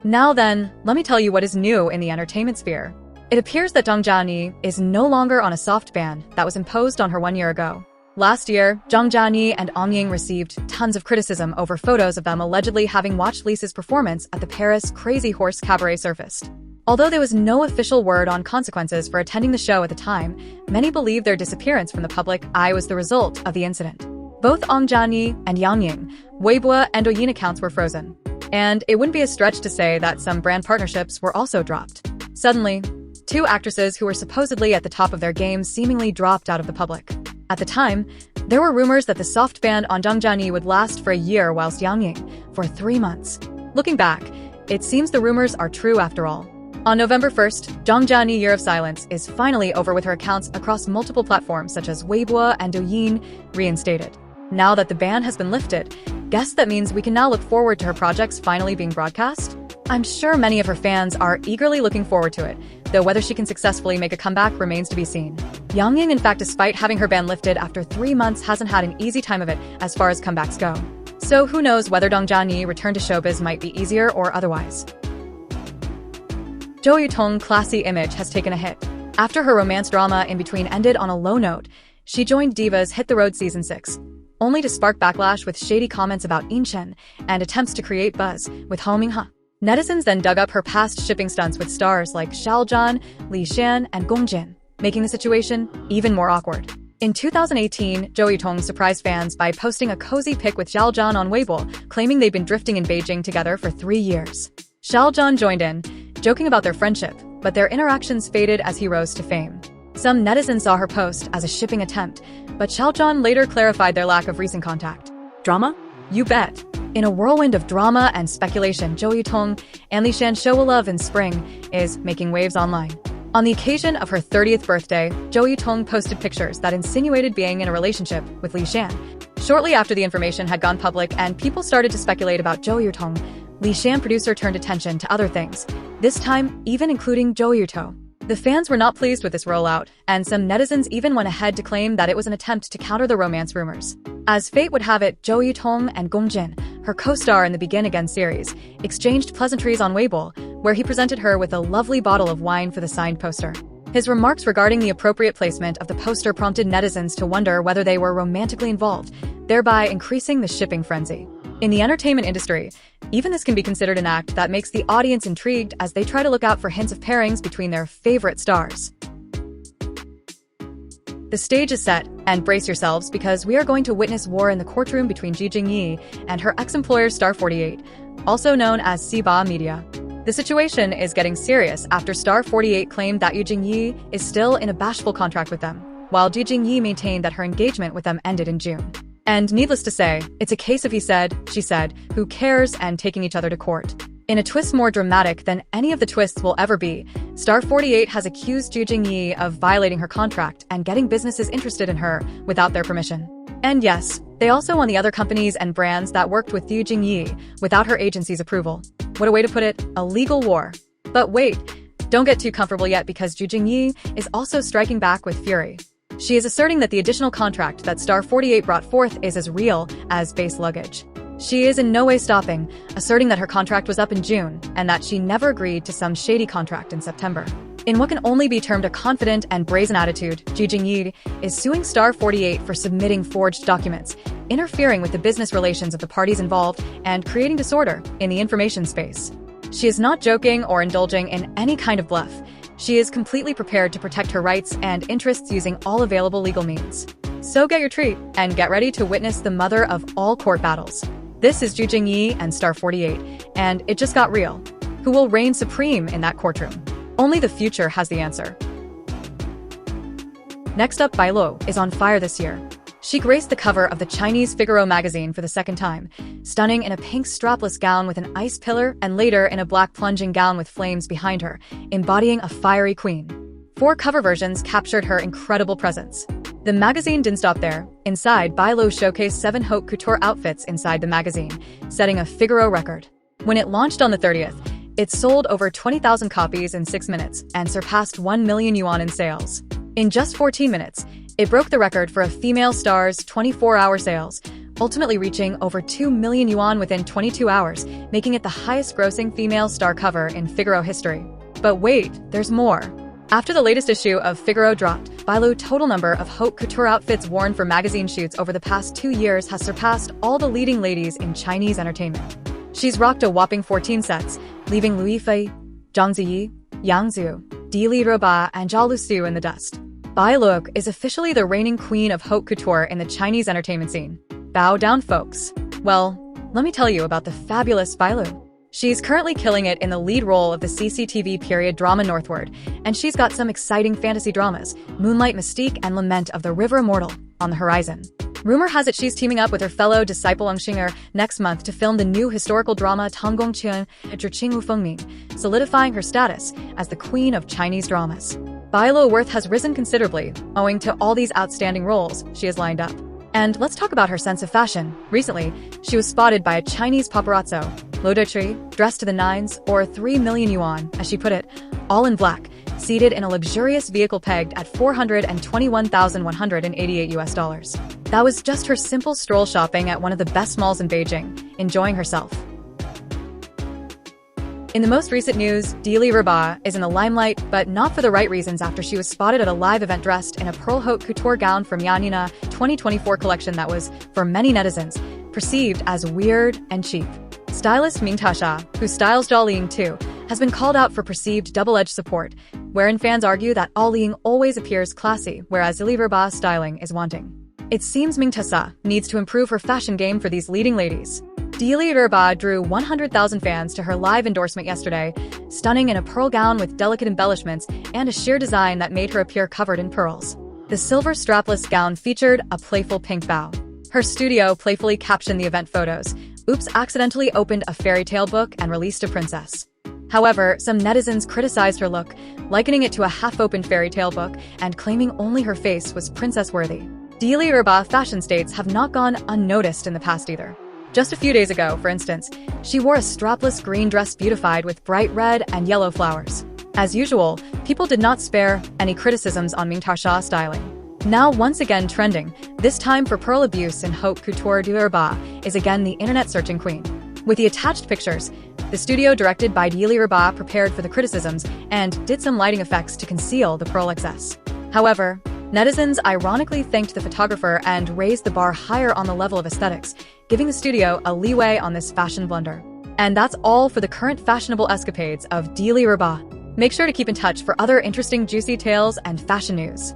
Now then, let me tell you what is new in the entertainment sphere. It appears that Zhang Jiani is no longer on a soft ban that was imposed on her 1 year ago. Last year, Zhang Jiani and Ong Ying received tons of criticism over photos of them allegedly having watched Lisa's performance at the Paris Crazy Horse Cabaret surfaced. Although there was no official word on consequences for attending the show at the time, many believe their disappearance from the public eye was the result of the incident. Both Ong Jiani and Yang Ying, Weibo and Douyin accounts were frozen. And it wouldn't be a stretch to say that some brand partnerships were also dropped. Suddenly, two actresses who were supposedly at the top of their game seemingly dropped out of the public. At the time, there were rumors that the soft ban on Zhang Jiani would last for a year whilst Yang Ying for 3 months. Looking back, it seems the rumors are true after all. On November 1st, Zhang Jiani Year of Silence is finally over with her accounts across multiple platforms such as Weibo and Douyin reinstated. Now that the ban has been lifted, guess that means we can now look forward to her projects finally being broadcast? I'm sure many of her fans are eagerly looking forward to it, though whether she can successfully make a comeback remains to be seen. Yang Ying, in fact, despite having her ban lifted after 3 months, hasn't had an easy time of it as far as comebacks go. So who knows whether Zhang Jiani return to showbiz might be easier or otherwise. Zhou Yutong's classy image has taken a hit. After her romance drama In Between ended on a low note, she joined Divas Hit the Road Season 6. Only to spark backlash with shady comments about Inshen and attempts to create buzz with Ho Minghe. Netizens then dug up her past shipping stunts with stars like Xiao Zhan, Li Xian, and Gong Jin, making the situation even more awkward. In 2018, Zhou Yutong surprised fans by posting a cozy pic with Xiao Zhan on Weibo, claiming they'd been drifting in Beijing together for 3 years. Xiao Zhan joined in, joking about their friendship, but their interactions faded as he rose to fame. Some netizens saw her post as a shipping attempt, but Xiao Zhan later clarified their lack of recent contact. Drama? You bet. In a whirlwind of drama and speculation, Zhou Yutong and Li Xian show a love in spring is making waves online. On the occasion of her 30th birthday, Zhou Yutong posted pictures that insinuated being in a relationship with Li Xian. Shortly after the information had gone public and people started to speculate about Zhou Yutong, Li Xian producer turned attention to other things, this time even including Zhou Yutong. The fans were not pleased with this rollout, and some netizens even went ahead to claim that it was an attempt to counter the romance rumors. As fate would have it, Zhou Yutong and Gong Jin, her co-star in the Begin Again series, exchanged pleasantries on Weibo, where he presented her with a lovely bottle of wine for the signed poster. His remarks regarding the appropriate placement of the poster prompted netizens to wonder whether they were romantically involved, thereby increasing the shipping frenzy. In the entertainment industry, even this can be considered an act that makes the audience intrigued as they try to look out for hints of pairings between their favorite stars. The stage is set, and brace yourselves because we are going to witness war in the courtroom between Ji Jingyi and her ex-employer Star 48, also known as Siba Media. The situation is getting serious after Star 48 claimed that Yu Jingyi is still in a bashful contract with them, while Ji Jingyi maintained that her engagement with them ended in June. And needless to say, it's a case of he said, she said, who cares, and taking each other to court. In a twist more dramatic than any of the twists will ever be, Star 48 has accused Ji Jingyi of violating her contract and getting businesses interested in her without their permission. And yes, they also won the other companies and brands that worked with Yu Jingyi without her agency's approval. What a way to put it, a legal war. But wait, don't get too comfortable yet because Ji Jingyi is also striking back with fury. She is asserting that the additional contract that Star 48 brought forth is as real as base luggage. She is in no way stopping, asserting that her contract was up in June and that she never agreed to some shady contract in September. In what can only be termed a confident and brazen attitude, Ji Jingyi is suing Star 48 for submitting forged documents, interfering with the business relations of the parties involved, and creating disorder in the information space. She is not joking or indulging in any kind of bluff. She is completely prepared to protect her rights and interests using all available legal means. So get your treat and get ready to witness the mother of all court battles. This is Ji Jingyi and Star 48, and it just got real. Who will reign supreme in that courtroom? Only the future has the answer. Next up, Bai Luo is on fire this year. She graced the cover of the Chinese Figaro magazine for the second time, stunning in a pink strapless gown with an ice pillar and later in a black plunging gown with flames behind her, embodying a fiery queen. 4 cover versions captured her incredible presence. The magazine didn't stop there. Inside, Bai Luo showcased 7 haute couture outfits inside the magazine, setting a Figaro record. When it launched on the 30th, it sold over 20,000 copies in 6 minutes and surpassed 1 million yuan in sales. In just 14 minutes, it broke the record for a female star's 24-hour sales, ultimately reaching over 2 million yuan within 22 hours, making it the highest-grossing female star cover in Figaro history. But wait, there's more. After the latest issue of Figaro dropped, Bailu's total number of haute couture outfits worn for magazine shoots over the past 2 years has surpassed all the leading ladies in Chinese entertainment. She's rocked a whopping 14 sets, leaving Liu Fei, Zhang Ziyi, Yang Zhu, Dili Roba, and Zhao Lusu in the dust. Bailu is officially the reigning queen of haute couture in the Chinese entertainment scene. Bow down, folks. Well, let me tell you about the fabulous Bailu. She's currently killing it in the lead role of the CCTV period drama Northward, and she's got some exciting fantasy dramas, Moonlight Mystique and Lament of the River Immortal, on the horizon. Rumor has it she's teaming up with her fellow disciple Ng Xinger next month to film the new historical drama Tanggong Qian Zhiqing Wu Fengming, solidifying her status as the queen of Chinese dramas. Bailu's worth has risen considerably, owing to all these outstanding roles she has lined up. And let's talk about her sense of fashion. Recently, she was spotted by a Chinese paparazzo, Luo Deqi, dressed to the nines, or 3 million yuan, as she put it, all in black, seated in a luxurious vehicle pegged at $421,188 US. That was just her simple stroll shopping at one of the best malls in Beijing, enjoying herself. In the most recent news, Dili Roba is in the limelight, but not for the right reasons after she was spotted at a live event dressed in a pearl haute couture gown from Yanina 2024 collection that was, for many netizens, perceived as weird and cheap. Stylist Ming Tasha, who styles Zhao Liying too, has been called out for perceived double-edged support, wherein fans argue that Zhao Liying always appears classy, whereas Dili Roba's styling is wanting. It seems Ming Tasha needs to improve her fashion game for these leading ladies. Dili Roba drew 100,000 fans to her live endorsement yesterday, stunning in a pearl gown with delicate embellishments and a sheer design that made her appear covered in pearls. The silver strapless gown featured a playful pink bow. Her studio playfully captioned the event photos, "Oops accidentally opened a fairy tale book and released a princess." However, some netizens criticized her look, likening it to a half-opened fairy tale book and claiming only her face was princess-worthy. Dili Roba fashion states have not gone unnoticed in the past either. Just a few days ago, for instance, she wore a strapless green dress beautified with bright red and yellow flowers. As usual, people did not spare any criticisms on Ming Tasha's styling. Now once again trending, this time for pearl abuse in haute couture, Dili Roba is again the internet searching queen. With the attached pictures, the studio directed by Dili Roba prepared for the criticisms and did some lighting effects to conceal the pearl excess. However, netizens ironically thanked the photographer and raised the bar higher on the level of aesthetics, giving the studio a leeway on this fashion blunder. And that's all for the current fashionable escapades of Dili Roba. Make sure to keep in touch for other interesting juicy tales and fashion news.